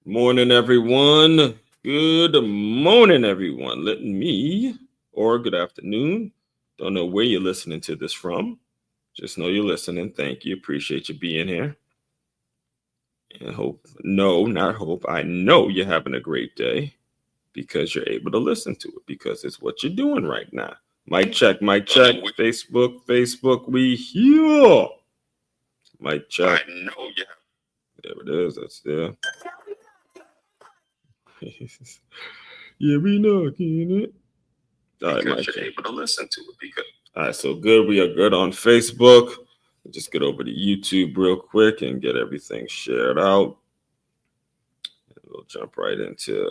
Morning, everyone. Good morning, everyone. Let me, or good afternoon. Don't know where you're listening to this from. Just know you're listening. Thank you. Appreciate you being here. And I know you're having a great day because you're able to listen to it because it's what you're doing right now. Mic check, mic check. Facebook, we here. Mic check. I know you. There it is. That's there. Yeah, we knocking it. All right, Mike. You're able to listen to it because. All right, so good. We are good on Facebook. Just get over to YouTube real quick and get everything shared out. And we'll jump right into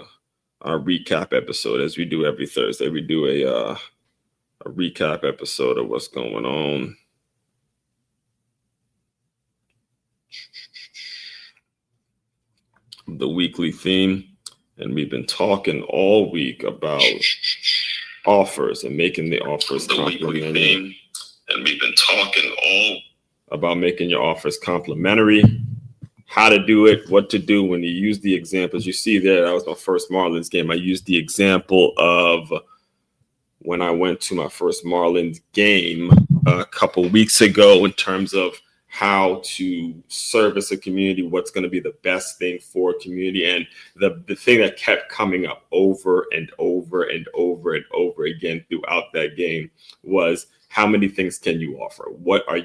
our recap episode as we do every Thursday. We do a recap episode of what's going on. The weekly theme, and we've been talking all week about offers and making the offers complimentary. And we've been talking all about making your offers complimentary, how to do it, what to do when you use the examples. You see there, that was my first Marlins game. I used the example of when I went to my first Marlins game a couple weeks ago in terms of how to service a community, what's going to be the best thing for a community. And the thing that kept coming up over and over and over and over again throughout that game was, how many things can you offer? What are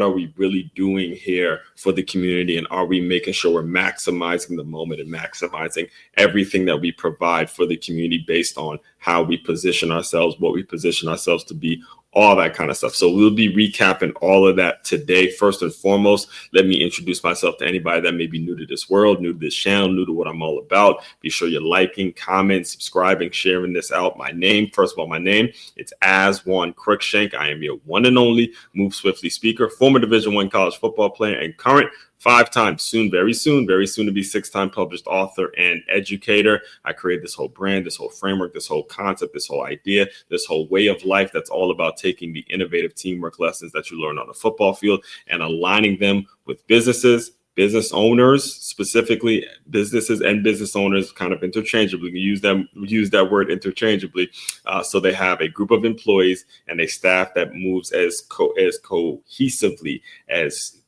we really doing here for the community? And are we making sure we're maximizing the moment and maximizing everything that we provide for the community based on how we position ourselves, what we position ourselves to be, all that kind of stuff. So we'll be recapping all of that today. First and foremost, let me introduce myself to anybody that may be new to this world, new to this channel, new to what I'm all about. Be sure you're liking, commenting, subscribing, sharing this out. My name, it's Aswan Cruikshank. I am your one and only Move Swiftly speaker, former Division I college football player, and current 5-time, very soon to be 6-time published author and educator. I created this whole brand, this whole framework, this whole concept, this whole idea, this whole way of life that's all about taking the innovative teamwork lessons that you learn on the football field and aligning them with businesses, business owners, specifically businesses and business owners kind of interchangeably. We use that word interchangeably. So they have a group of employees and a staff that moves as cohesively, as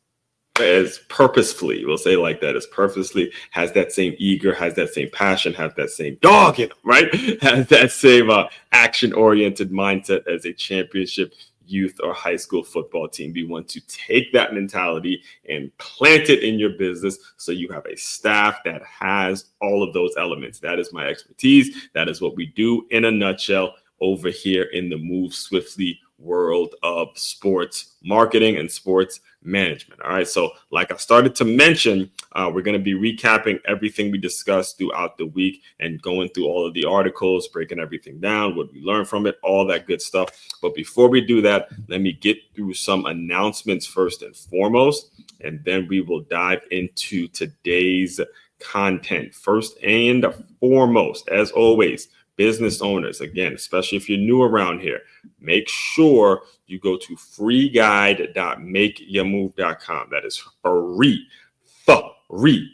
purposefully, we'll say like that, as purposely, has that same eager, has that same passion, has that same dog in them, right? Has that same action-oriented mindset as a championship youth or high school football team. We want to take that mentality and plant it in your business so you have a staff that has all of those elements. That is my expertise. That is what we do in a nutshell over here in the Move Swiftly world of sports marketing and sports management. All right. So like I started to mention, we're going to be recapping everything we discussed throughout the week and going through all of the articles, breaking everything down, what we learned from it, all that good stuff. But before we do that, let me get through some announcements first and foremost, and then we will dive into today's content. First and foremost, as always, business owners, again, especially if you're new around here, make sure you go to freeguide.makeyourmove.com. That is free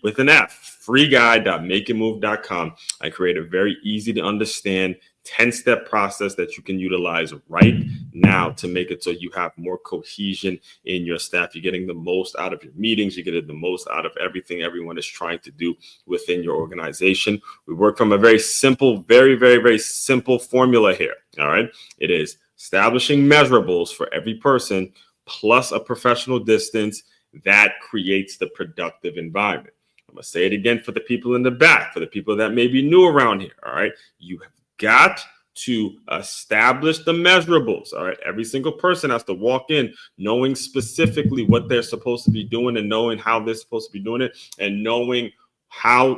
with an F, freeguide.makeyourmove.com. I create a very easy to understand 10-step process that you can utilize right now to make it so you have more cohesion in your staff. You're getting the most out of your meetings. You're getting the most out of everything everyone is trying to do within your organization. We work from a very simple, very, very, very simple formula here. All right. It is establishing measurables for every person plus a professional distance that creates the productive environment. I'm going to say it again for the people in the back, for the people that may be new around here. All right. You have got to establish the measurables. All right. Every single person has to walk in knowing specifically what they're supposed to be doing and knowing how they're supposed to be doing it and knowing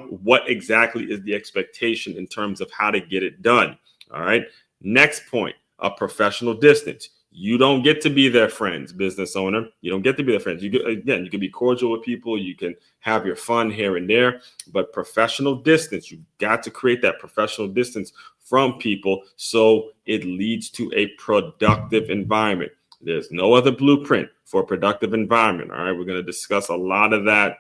what exactly is the expectation in terms of how to get it done. All right. Next point, a professional distance. You don't get to be their friends, business owner. You don't get to be their friends. You can be cordial with people. You can have your fun here and there, but professional distance, you've got to create that professional distance from people so it leads to a productive environment. There's no other blueprint for a productive environment. All right, we're going to discuss a lot of that.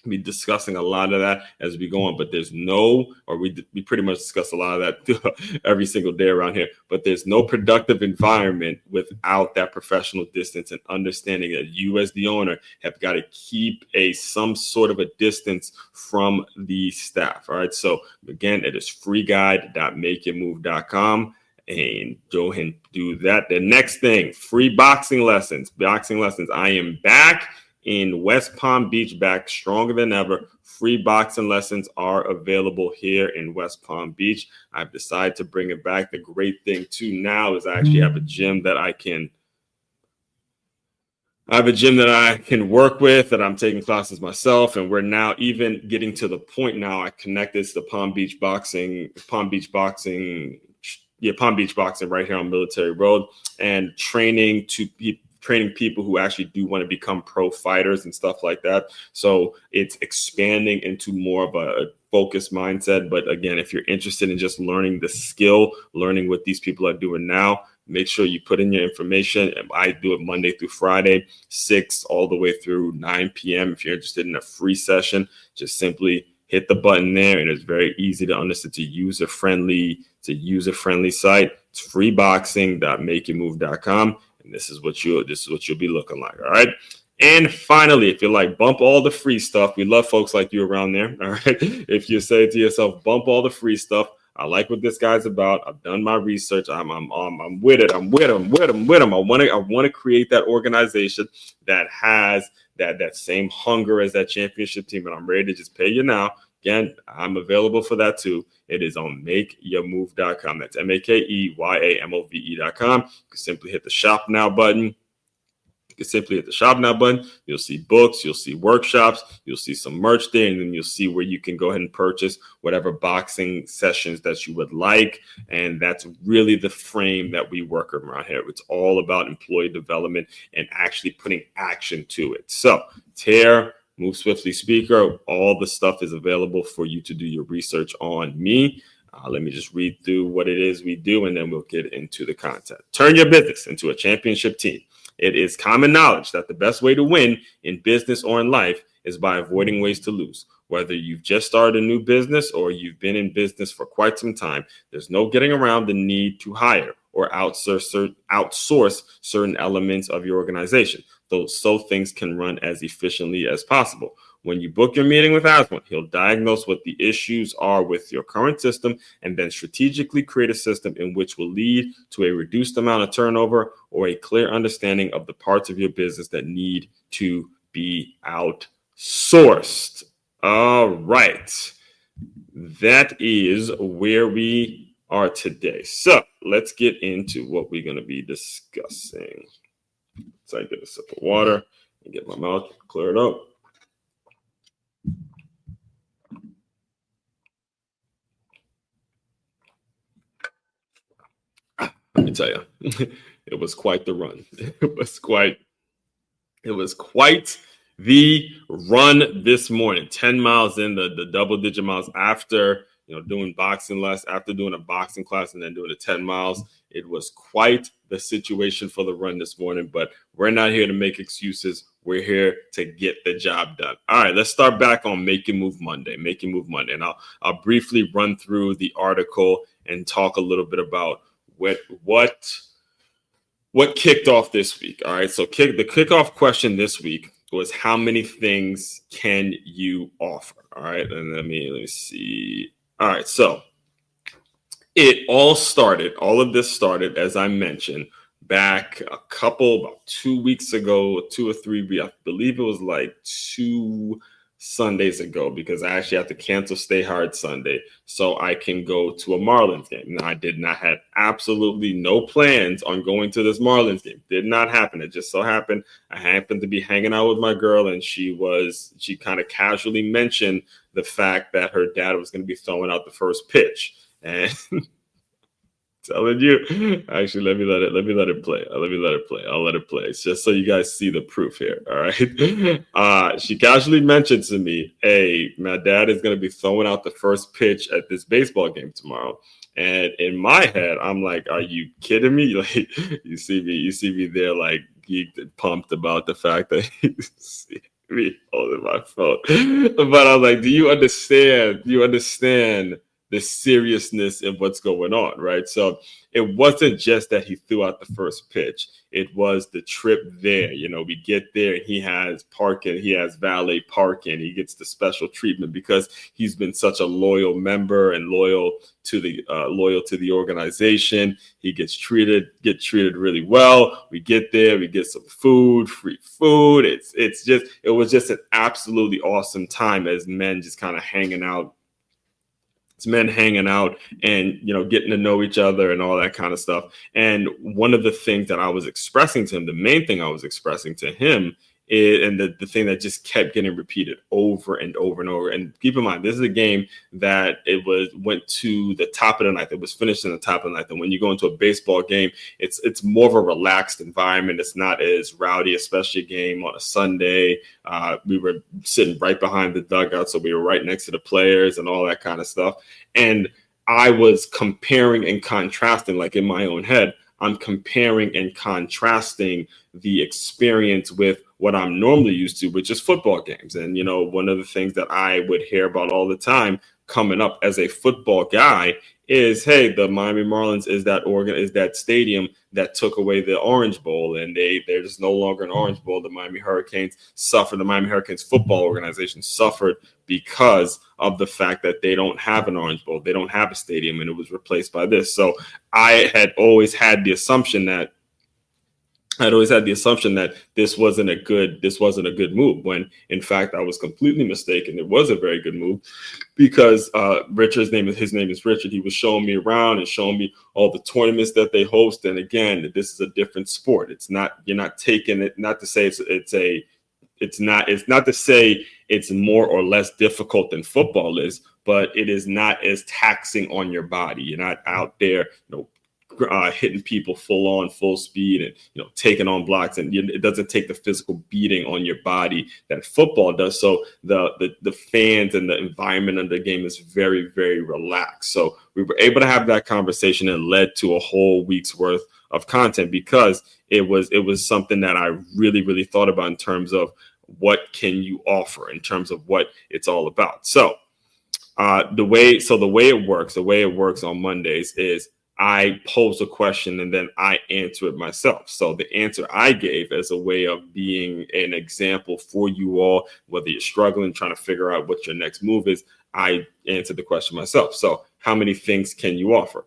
Be discussing a lot of that as we go on, but there's no, or we pretty much discuss a lot of that every single day around here, but there's no productive environment without that professional distance and understanding that you as the owner have got to keep some sort of a distance from the staff. All right, so again, it is freeguide.makeitmove.com. And go ahead and do that. The next thing, free boxing lessons. I am back in West Palm Beach, back stronger than ever. Free boxing lessons are available here in West Palm Beach. I've decided to bring it back. The great thing too now is I actually have a gym that I can work with, that I'm taking classes myself, and we're now even getting to the point now I connected to Palm Beach Boxing right here on Military Road, and training people who actually do want to become pro fighters and stuff like that. So it's expanding into more of a focused mindset. But again, if you're interested in just learning the skill, learning what these people are doing now, make sure you put in your information. I do it Monday through Friday, 6 all the way through 9 p.m. If you're interested in a free session, just simply hit the button there, and it's very easy to understand. It's a user-friendly site. It's freeboxing.makeitmove.com. And this is what you'll be looking like. All right. And finally, if you're like, bump all the free stuff, we love folks like you around there. All right. If you say to yourself, bump all the free stuff, I like what this guy's about. I've done my research. I'm with it. I'm with him. I want to create that organization that has that same hunger as that championship team, and I'm ready to just pay you now. Again, I'm available for that too. It is on makeyourmove.com. That's makeymove.com. You can simply hit the shop now button. You'll see books, you'll see workshops, you'll see some merch there, and then you'll see where you can go ahead and purchase whatever boxing sessions that you would like. And that's really the frame that we work around here. It's all about employee development and actually putting action to it. So it's here. Move Swiftly Speaker. All the stuff is available for you to do your research on me. Let me just read through what it is we do, and then we'll get into the content. Turn your business into a championship team. It is common knowledge that the best way to win in business or in life is by avoiding ways to lose. Whether you've just started a new business or you've been in business for quite some time, there's no getting around the need to hire or outsource certain elements of your organization, so things can run as efficiently as possible. When you book your meeting with Aswan, he'll diagnose what the issues are with your current system and then strategically create a system in which will lead to a reduced amount of turnover or a clear understanding of the parts of your business that need to be outsourced. All right. That is where we are today. So let's get into what we're going to be discussing. So I get a sip of water and get my mouth cleared up. Let me tell you, it was quite the run. It was quite the run this morning. 10 miles in, the double-digit miles after doing after doing a boxing class and then doing the 10 miles. It was quite the situation for the run this morning, but we're not here to make excuses. We're here to get the job done. All right, let's start back on Make It Move Monday. And I'll briefly run through the article and talk a little bit about what kicked off this week. All right, so the kickoff question this week was, how many things can you offer? All right, and let me see. All right, so all of this started, as I mentioned, back about 2 weeks ago, 2 or 3, I believe it was like 2 Sundays ago, because I actually have to cancel Stay Hard Sunday so I can go to a Marlins game. Now, I had absolutely no plans on going to this Marlins game. Did not happen. It just so happened I happened to be hanging out with my girl, and she kind of casually mentioned the fact that her dad was going to be throwing out the first pitch. And Telling you. Actually, let it play. I'll let it play. It's just so you guys see the proof here. All right. She casually mentioned to me, "Hey, my dad is gonna be throwing out the first pitch at this baseball game tomorrow." And in my head, I'm like, "Are you kidding me?" Like, you see me there, like geeked and pumped about the fact that you see me holding my phone. But I'm like, do you understand? Do you understand the seriousness of what's going on, right? So it wasn't just that he threw out the first pitch. It was the trip there. You know, we get there, he has parking, he has valet parking, he gets the special treatment because he's been such a loyal member and loyal to the organization. He get treated really well. We get there, we get some food, free food. It was just an absolutely awesome time as men just kind of hanging out. It's men hanging out and getting to know each other and all that kind of stuff. And one of the things that I was expressing to him, the main thing I was expressing to him is, and the thing that just kept getting repeated over and over and over. And keep in mind, this is a game that went to the top of the ninth. It was finished in the top of the ninth. And when you go into a baseball game, it's more of a relaxed environment. It's not as rowdy, especially a game on a Sunday. We were sitting right behind the dugout, so we were right next to the players and all that kind of stuff. And I was comparing and contrasting, like in my own head, I'm comparing and contrasting the experience with what I'm normally used to, which is football games. And, one of the things that I would hear about all the time coming up as a football guy is, hey, the Miami Marlins is that stadium that took away the Orange Bowl, and they're just no longer an Orange Bowl. The Miami Hurricanes football organization suffered because of the fact that they don't have an Orange Bowl. They don't have a stadium, and it was replaced by this. So I had always had the assumption that this wasn't a good move, when in fact I was completely mistaken. It was a very good move because his name is Richard. He was showing me around and showing me all the tournaments that they host. And again, this is a different sport. You're not taking it, not to say it's not to say it's more or less difficult than football is, but it is not as taxing on your body. You're not out there, hitting people full speed and taking on blocks, and it doesn't take the physical beating on your body that football does. So the fans and the environment of the game is very, very relaxed. So we were able to have that conversation, and led to a whole week's worth of content, because it was something that I really, really thought about in terms of what can you offer, in terms of what it's all about. So the way it works on Mondays is I pose a question and then I answer it myself. So the answer I gave as a way of being an example for you all, whether you're struggling, trying to figure out what your next move is, I answered the question myself. So how many things can you offer?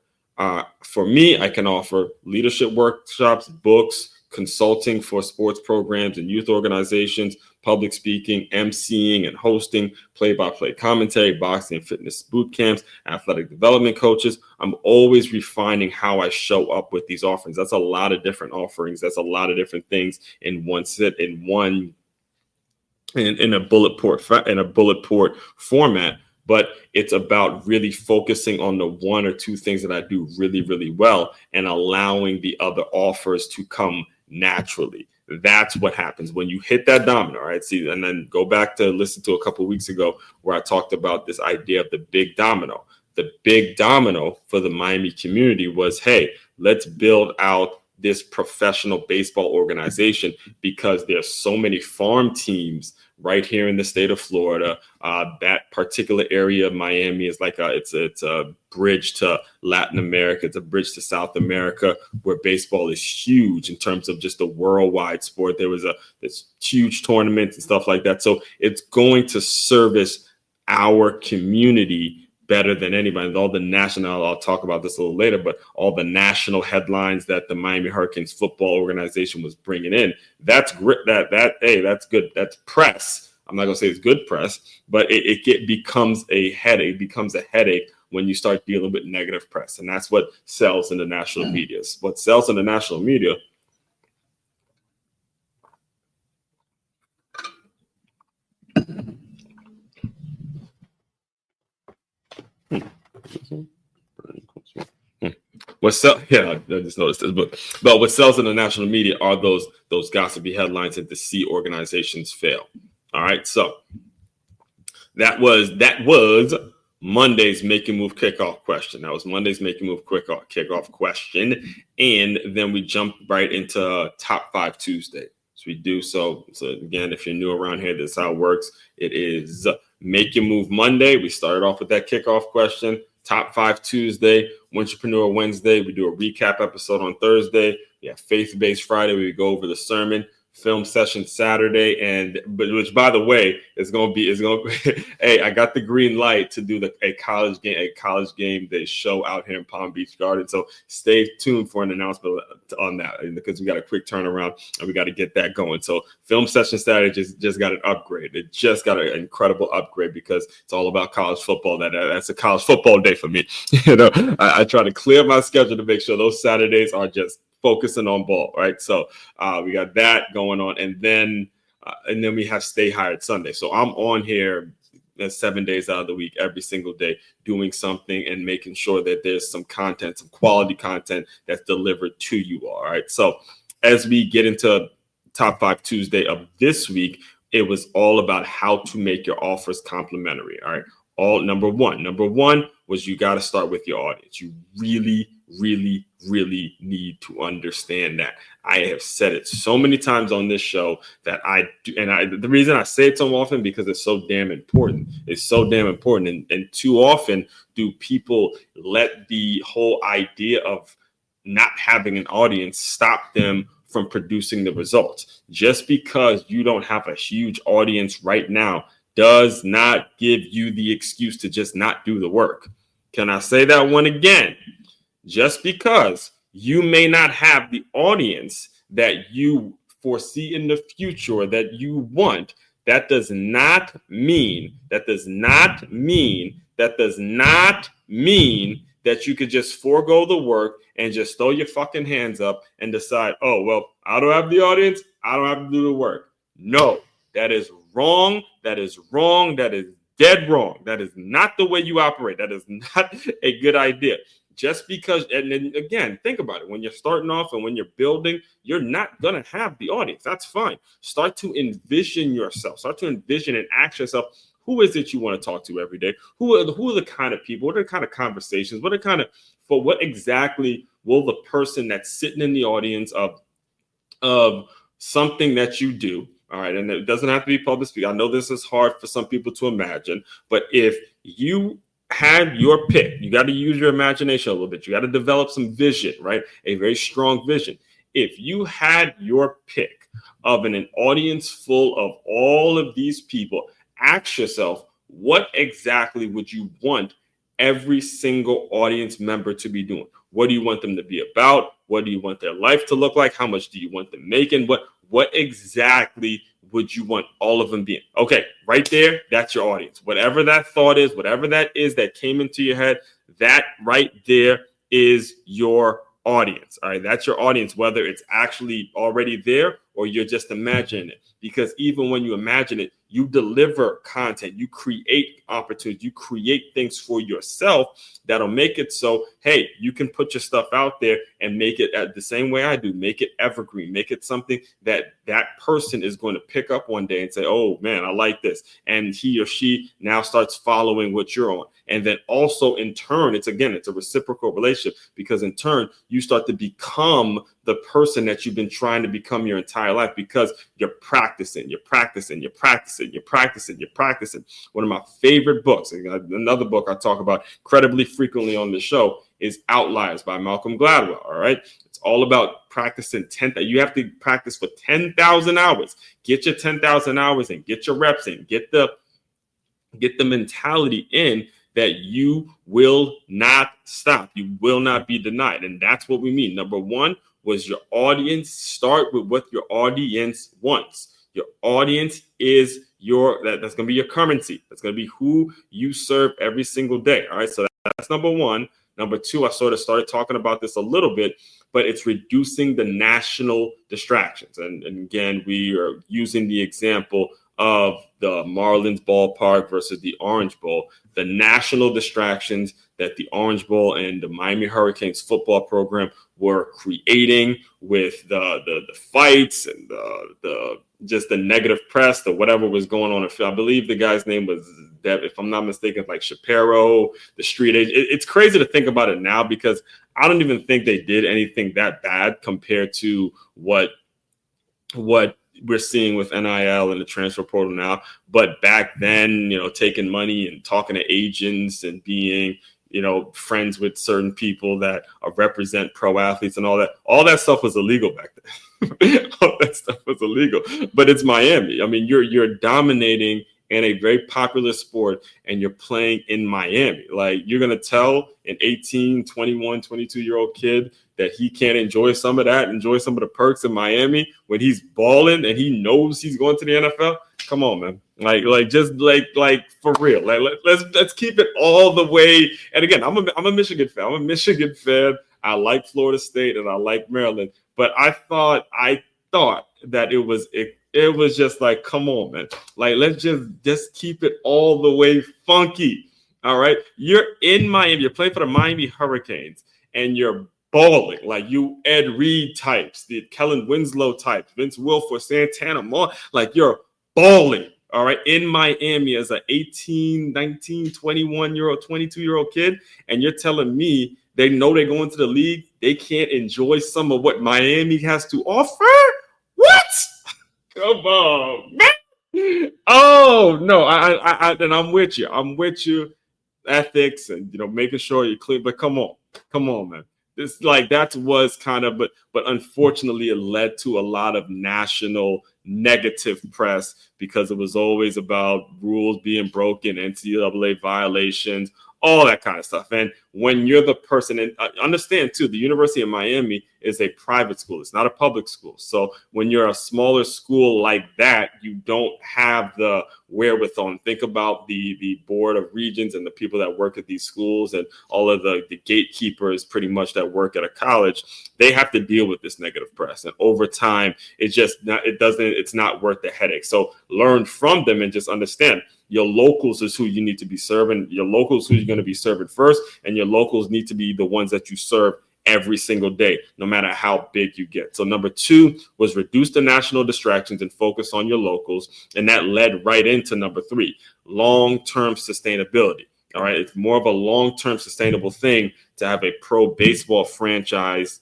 For me, I can offer leadership workshops, books, consulting for sports programs and youth organizations, public speaking, emceeing and hosting, play-by-play commentary, boxing and fitness boot camps, athletic development coaches. I'm always refining how I show up with these offerings. That's a lot of different offerings. That's a lot of different things in a bullet point format. But it's about really focusing on the one or two things that I do really, really well, and allowing the other offers to come naturally. That's what happens when you hit that domino, right? See, and then go back to listen to a couple of weeks ago where I talked about this idea of the big domino. The big domino for the Miami community was, hey, let's build out this professional baseball organization, because there's so many farm teams right here in the state of Florida. That particular area of Miami is like it's a bridge to Latin America. It's a bridge to South America, where baseball is huge in terms of just a worldwide sport. There was this huge tournaments and stuff like that. So it's going to service our community better than anybody. And all the national, I'll talk about this a little later, but all the national headlines that the Miami Hurricanes football organization was bringing in, that's great. That's good. That's press. I'm not gonna say it's good press, but it becomes a headache. Becomes a headache when you start dealing with negative press, and that's what sells in the national media. What sells in the national media. Yeah, I just noticed this, but what sells in the national media are those gossipy headlines that to see organizations fail. All right, so that was Monday's Make Your Move kickoff question. That was Monday's Make Your Move kickoff question, and then we jumped right into Top 5 Tuesday. So we do so again, if you're new around here, this is how it works. It is Make Your Move Monday. We started off with that kickoff question. Top 5 Tuesday, Entrepreneur Wednesday. We do a recap episode on Thursday. We have Faith-Based Friday. We go over the sermon. Film session Saturday, which by the way is going to hey, I got the green light to do a college game day show out here in Palm Beach Garden, so stay tuned for an announcement on that, because we got a quick turnaround and we got to get that going. So film session Saturday just got an upgrade. It just got an incredible upgrade because it's all about college football. That's a college football day for me. I try to clear my schedule to make sure those Saturdays are just focusing on ball, right? So we got that going on, and then we have Stay Hired Sunday. So I'm on here 7 days out of the week, every single day, doing something and making sure that there's some content, some quality content that's delivered to you all right? So as we get into Top 5 Tuesday of this week, it was all about how to make your offers complimentary, all right? Number one was you got to start with your audience. You really need to understand that. I have said it so many times on this show that the reason I say it so often because it's so damn important. It's so damn important. And too often do people let the whole idea of not having an audience stop them from producing the results. Just because you don't have a huge audience right now does not give you the excuse to just not do the work. Can I say that one again? Just because you may not have the audience that you foresee in the future that you want, that does not mean that you could just forego the work and just throw your fucking hands up and decide, oh, well, I don't have the audience, I don't have to do the work. No, that is wrong. That is wrong. That is dead wrong. That is not the way you operate. That is not a good idea. Just because, and then again, think about it. When you're starting off and when you're building, you're not going to have the audience. That's fine. Start to envision yourself. Start to envision and ask yourself, who is it you want to talk to every day? Who are the kind of people? What are the kind of conversations? What exactly will the person that's sitting in the audience of something that you do? All right. And it doesn't have to be public speaking. I know this is hard for some people to imagine, but if you had your pick, you got to use your imagination a little bit. You got to develop some vision, right? A very strong vision. If you had your pick of an audience full of all of these people, ask yourself, what exactly would you want every single audience member to be doing? What do you want them to be about? What do you want their life to look like? How much do you want them making? What exactly would you want all of them being? Okay, right there, that's your audience. Whatever that thought is, whatever that is that came into your head, that right there is your audience. All right, that's your audience, whether it's actually already there or you're just imagining it. Because even when you imagine it, you deliver content, you create opportunities, you create things for yourself that'll make it so, hey, you can put your stuff out there and make it the same way I do, make it evergreen, make it something that person is going to pick up one day and say, oh man, I like this. And he or she now starts following what you're on. And then also in turn, it's a reciprocal relationship, because in turn, you start to become the person that you've been trying to become your entire life, because you're practicing. One of my favorite books, another book I talk about incredibly frequently on the show, is Outliers by Malcolm Gladwell. All right. It's all about practicing you have to practice for 10,000 hours. Get your 10,000 hours in, get your reps in, get the mentality in that you will not stop. You will not be denied. And that's what we mean. Number one was your audience. Start with what your audience wants. Your audience is that's going to be your currency. That's going to be who you serve every single day. All right. So that's number one. Number two, I sort of started talking about this a little bit, but it's reducing the national distractions. And again, we are using the example of the Marlins ballpark versus the Orange Bowl, the national distractions that the Orange Bowl and the Miami Hurricanes football program were creating with the fights and the just the negative press, the whatever was going on. I believe the guy's name was, if I'm not mistaken, like Shapiro, the street age. It's crazy to think about it now because I don't even think they did anything that bad compared to what we're seeing with NIL and the transfer portal now. But back then, taking money and talking to agents and being, friends with certain people that represent pro athletes and all that stuff was illegal back then. All that stuff was illegal. But it's Miami. I mean, you're dominating in a very popular sport and you're playing in Miami. Like, you're going to tell an 18, 21, 22-year-old kid that he can't enjoy some of the perks in Miami when he's balling and he knows he's going to the NFL? Come on, man. Like for real. Like, let's keep it all the way. And again, I'm a Michigan fan. I'm a Michigan fan. I like Florida State and I like Maryland. But I thought that it was just like, come on, man. Like, let's just keep it all the way funky. All right. You're in Miami. You're playing for the Miami Hurricanes and you're balling. Like, you Ed Reed types, the Kellen Winslow types, Vince Wilfork, Santana Moore. Like, you're balling. All right. In Miami as an 18, 19, 21-year-old, 22-year-old kid. And you're telling me they know they're going to the league. They can't enjoy some of what Miami has to offer. What? Come on, man. Oh no, I and I'm with you. I'm with you. Ethics and making sure you're clean. But come on, man. This that was kind of, but unfortunately it led to a lot of national negative press because it was always about rules being broken, NCAA violations, all that kind of stuff. And when you're the person, and understand too, the University of Miami is a private school. It's not a public school. So when you're a smaller school like that, you don't have the wherewithal. And think about the board of regents and the people that work at these schools and all of the gatekeepers pretty much that work at a college. They have to deal with this negative press. And over time, it's not worth the headache. So learn from them and just understand your locals is who you need to be serving. Your locals who you're going to be serving first, and your locals need to be the ones that you serve every single day, no matter how big you get. So number 2 was reduce the national distractions and focus on your locals. And that led right into number 3, long-term sustainability. All right. It's more of a long-term sustainable thing to have a pro baseball franchise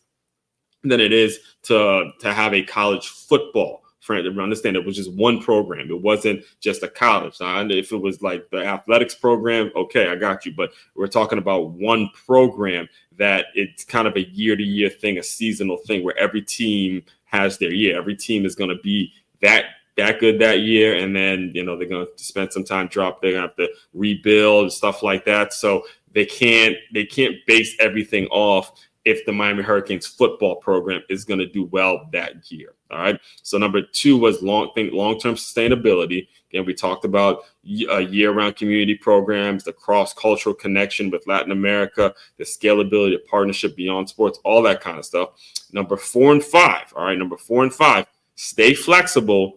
than it is to have a college football franchise. Understand, it was just one program. It wasn't just a college. If it was like the athletics program, okay, I got you. But we're talking about one program that it's kind of a year-to-year thing, a seasonal thing where every team has their year. Every team is going to be that good that year, and then they're going to spend some time drop. They're going to have to rebuild and stuff like that. So they can't base everything off if the Miami Hurricanes football program is going to do well that year. All right. So number 2 was long-term sustainability. Again, we talked about year-round community programs, the cross-cultural connection with Latin America, the scalability of partnership beyond sports, all that kind of stuff. Number 4 and 5. All right. Number 4 and 5, stay flexible.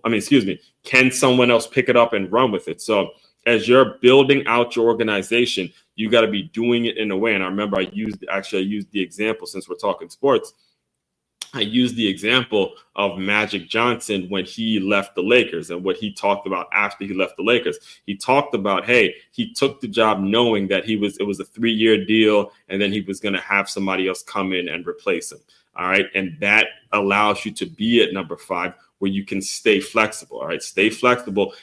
Can someone else pick it up and run with it? So as you're building out your organization, you got to be doing it in a way. And I remember I used the example, since we're talking sports, I used the example of Magic Johnson when he left the Lakers and what he talked about after he left the Lakers. He talked about, hey, he took the job knowing that it was a 3-year deal and then he was going to have somebody else come in and replace him. All right. And that allows you to be at number 5 where you can stay flexible. All right. Stay flexible.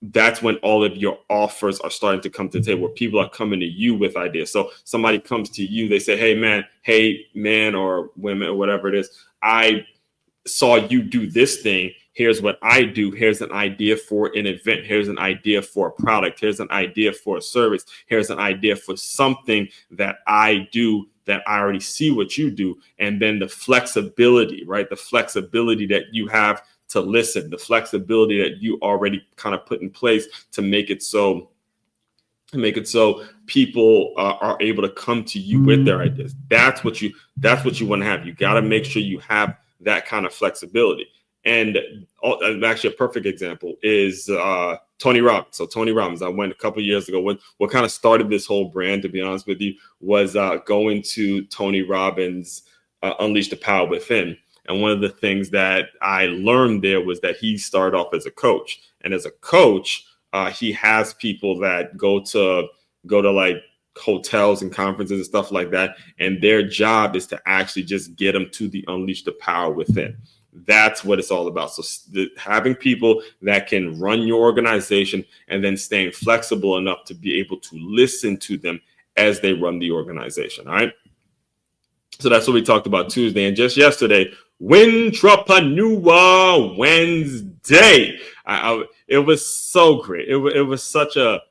That's when all of your offers are starting to come to the table, where people are coming to you with ideas. So somebody comes to you, they say, hey, man, or women, or whatever it is, I saw you do this thing. Here's what I do. Here's an idea for an event. Here's an idea for a product. Here's an idea for a service. Here's an idea for something that I do that I already see what you do. And then the flexibility, right? The flexibility that you have to listen, the flexibility that you already kind of put in place to make it so people are able to come to you with their ideas. That's what you want to have. You got to make sure you have that kind of flexibility. And actually, a perfect example is Tony Robbins. So Tony Robbins, I went a couple of years ago. What kind of started this whole brand, to be honest with you, was going to Tony Robbins' Unleash the Power Within. And one of the things that I learned there was that he started off as a coach. And as a coach, he has people that go to like hotels and conferences and stuff like that. And their job is to actually just get them to the Unleash the Power Within. That's what it's all about. So having people that can run your organization and then staying flexible enough to be able to listen to them as they run the organization. All right. So that's what we talked about Tuesday. And just yesterday, Wintrapreneur Wednesday. It was so great. It was such a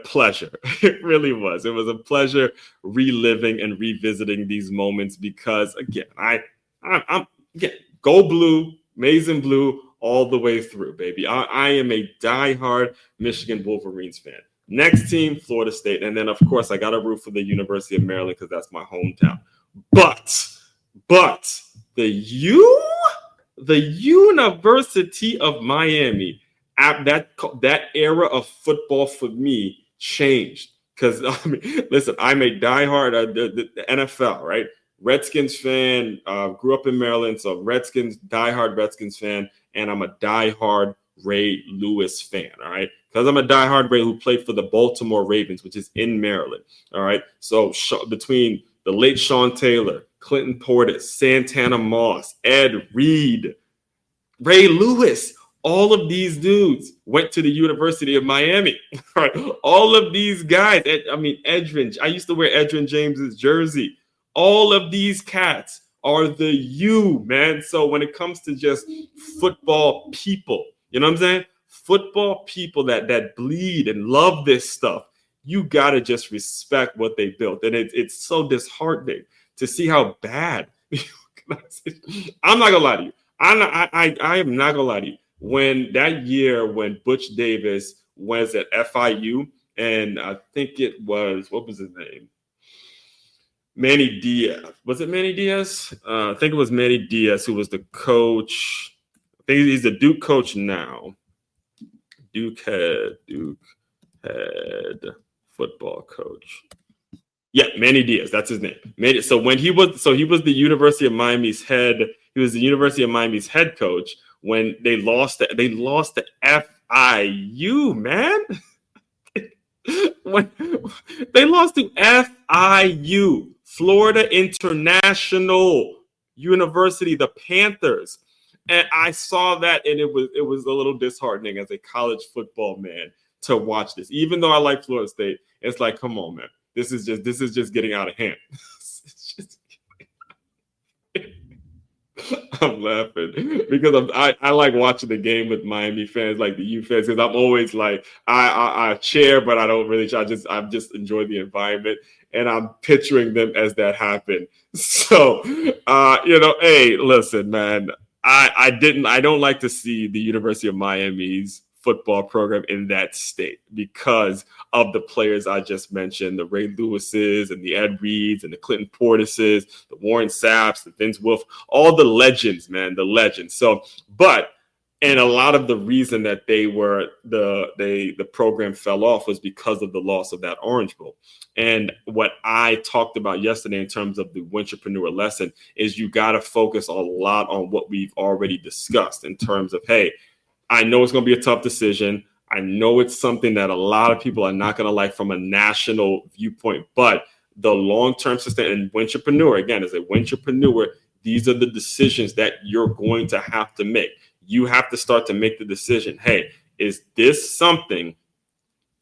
pleasure. It really was. It was a pleasure reliving and revisiting these moments because, again, I'm go blue, maize and blue all the way through, baby. I am a diehard Michigan Wolverines fan. Next team, Florida State. And then, of course, I got to root for the University of Maryland because that's my hometown. But the University of Miami, that era of football for me changed. Because, listen, I'm a diehard the NFL, right? Redskins fan, grew up in Maryland, so diehard Redskins fan, and I'm a diehard Ray Lewis fan, all right? Because I'm a diehard Ray who played for the Baltimore Ravens, which is in Maryland, all right? So between the late Sean Taylor, Clinton Portis, Santana Moss, Ed Reed, Ray Lewis, all of these dudes went to the University of Miami. Right? All of these guys, Edgerrin, I used to wear Edgerrin James's jersey. All of these cats are the U, man. So when it comes to just football people, you know what I'm saying? Football people that bleed and love this stuff, you got to just respect what they built. And it's so disheartening to see how bad. I'm not going to lie to you. I am not going to lie to you. When that year when Butch Davis was at FIU, and I think it was, what was his name? Manny Diaz. Was it Manny Diaz? I think it was Manny Diaz who was the coach. I think he's the Duke coach now. Duke head football coach. Yeah, Manny Diaz. That's his name. So he was the University of Miami's head. He was the University of Miami's head coach when they lost to FIU, man. When they lost to FIU, Florida International University, the Panthers. And I saw that, and it was a little disheartening as a college football man to watch this. Even though I like Florida State, it's like, come on, man. This is just getting out of hand. I'm laughing because I like watching the game with Miami fans, like the U fans, because I'm always like I cheer, but I don't really. I just enjoy the environment, and I'm picturing them as that happened. So, hey, listen, man, I don't like to see the University of Miami's football program in that state because of the players I just mentioned, the Ray Lewises and the Ed Reeds and the Clinton Portises, the Warren Sapps, the Vince Wilf, all the legends, man, the legends. So, and a lot of the reason that the program fell off was because of the loss of that Orange Bowl. And what I talked about yesterday in terms of the Wintrapreneur lesson is you got to focus a lot on what we've already discussed in terms of, hey, I know it's going to be a tough decision. I know it's something that a lot of people are not going to like from a national viewpoint, but the long-term sustain and Wintrapreneur, again, as a Wintrapreneur, these are the decisions that you're going to have to make. You have to start to make the decision. Hey, is this something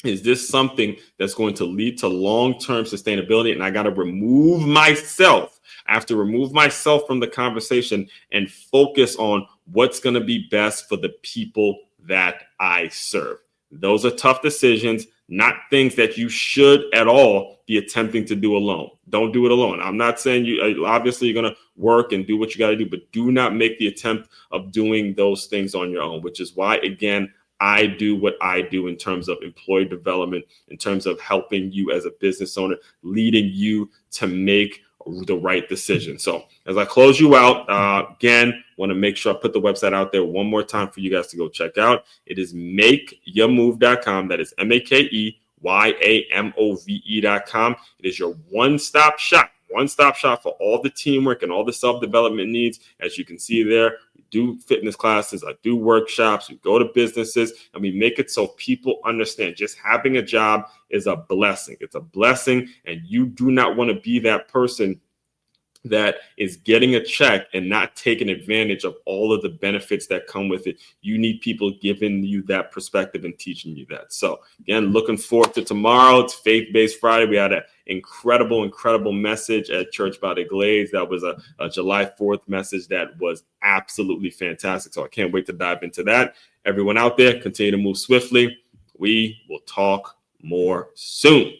that's going to lead to long-term sustainability? And I got to remove myself. I have to remove myself from the conversation and focus on what's going to be best for the people that I serve. Those are tough decisions, not things that you should at all be attempting to do alone. Don't do it alone. I'm not saying obviously you're going to work and do what you got to do, but do not make the attempt of doing those things on your own, which is why, again, I do what I do in terms of employee development, in terms of helping you as a business owner, leading you to make the right decision. So as I close you out, again, want to make sure I put the website out there one more time for you guys to go check out. It is makeyourmove.com. That is makeyourmove.com. It is your one-stop shop for all the teamwork and all the self-development needs. As you can see there, we do fitness classes, I do workshops, we go to businesses, and we make it so people understand just having a job is a blessing. It's a blessing, and you do not want to be that person that is getting a check and not taking advantage of all of the benefits that come with it. You need people giving you that perspective and teaching you that. So again, looking forward to tomorrow. It's Faith-Based Friday. We had an incredible message at Church by the Glades. That was a July 4th message that was absolutely fantastic. So I can't wait to dive into that. Everyone out there, continue to move swiftly. We will talk more soon.